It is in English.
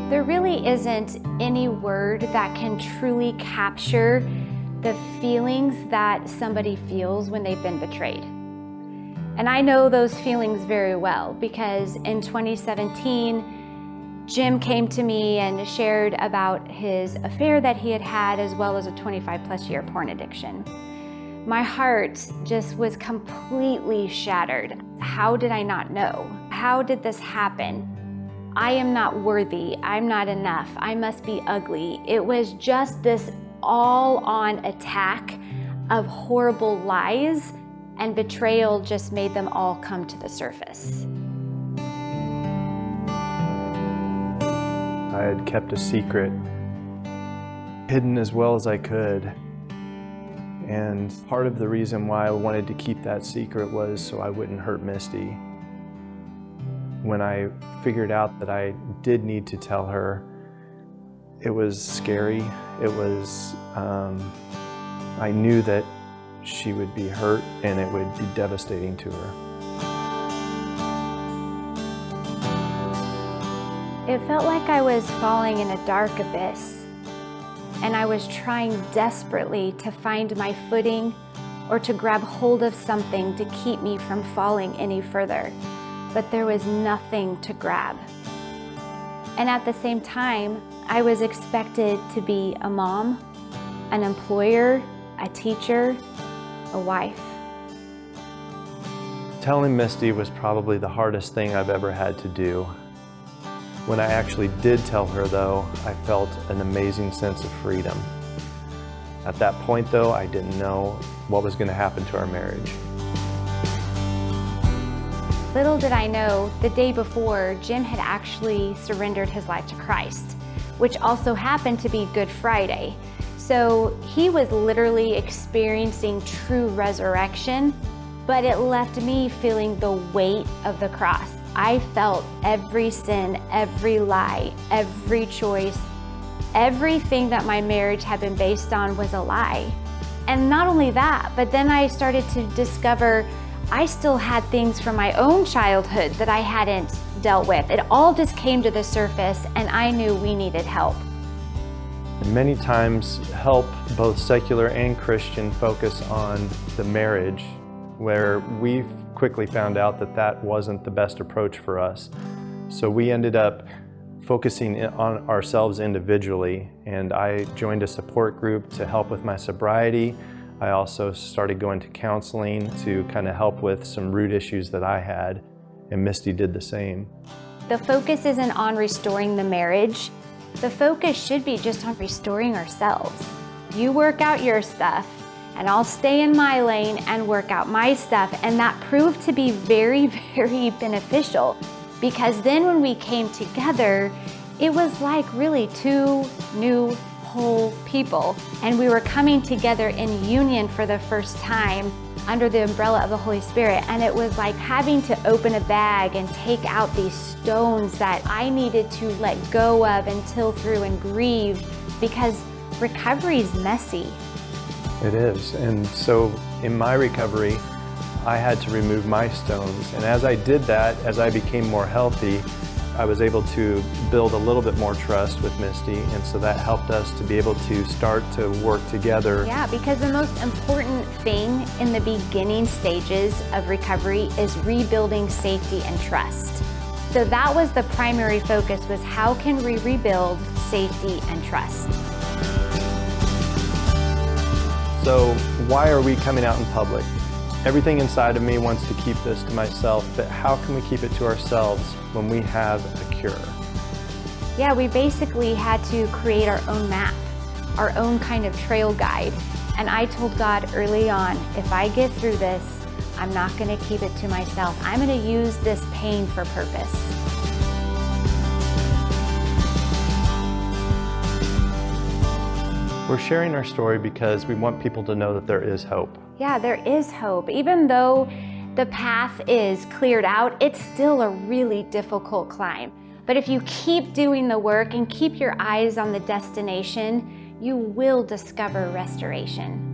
There really isn't any word that can truly capture the feelings that somebody feels when they've been betrayed. And I know those feelings very well because in 2017, Jim came to me and shared about his affair that he had had, as well as a 25+ year porn addiction. My heart just was completely shattered. How did I not know? How did this happen? I am not worthy, I'm not enough, I must be ugly. It was just this all-on attack of horrible lies, and betrayal just made them all come to the surface. I had kept a secret, hidden as well as I could. And part of the reason why I wanted to keep that secret was so I wouldn't hurt Misty. When I figured out that I did need to tell her, it was scary. It was, I knew that she would be hurt and it would be devastating to her. It felt like I was falling in a dark abyss, and I was trying desperately to find my footing or to grab hold of something to keep me from falling any further. But there was nothing to grab. And at the same time, I was expected to be a mom, an employer, a teacher, a wife. Telling Misty was probably the hardest thing I've ever had to do. When I actually did tell her, though, I felt an amazing sense of freedom. At that point, though, I didn't know what was going to happen to our marriage. Little did I know, the day before, Jim had actually surrendered his life to Christ, which also happened to be Good Friday. So he was literally experiencing true resurrection, but it left me feeling the weight of the cross. I felt every sin, every lie, every choice, everything that my marriage had been based on was a lie. And not only that, but then I started to discover I still had things from my own childhood that I hadn't dealt with. It all just came to the surface, and I knew we needed help. Many times, help, both secular and Christian, focus on the marriage, where we quickly found out that that wasn't the best approach for us. So we ended up focusing on ourselves individually, and I joined a support group to help with my sobriety. I also started going to counseling to kind of help with some root issues that I had, and Misty did the same. The focus isn't on restoring the marriage. The focus should be just on restoring ourselves. You work out your stuff, and I'll stay in my lane and work out my stuff, and that proved to be very, very beneficial, because then when we came together, it was like really two new whole people, and we were coming together in union for the first time under the umbrella of the Holy Spirit. And it was like having to open a bag and take out these stones that I needed to let go of and till through and grieve, because recovery is messy. It is. And so in my recovery, I had to remove my stones. And as I did that, as I became more healthy, I was able to build a little bit more trust with Misty, and so that helped us to be able to start to work together. Yeah, because the most important thing in the beginning stages of recovery is rebuilding safety and trust. So that was the primary focus, was how can we rebuild safety and trust? So why are we coming out in public? Everything inside of me wants to keep this to myself, but how can we keep it to ourselves when we have a cure? Yeah, we basically had to create our own map, our own kind of trail guide. And I told God early on, if I get through this, I'm not going to keep it to myself. I'm going to use this pain for purpose. We're sharing our story because we want people to know that there is hope. Yeah, there is hope. Even though the path is cleared out, it's still a really difficult climb. But if you keep doing the work and keep your eyes on the destination, you will discover restoration.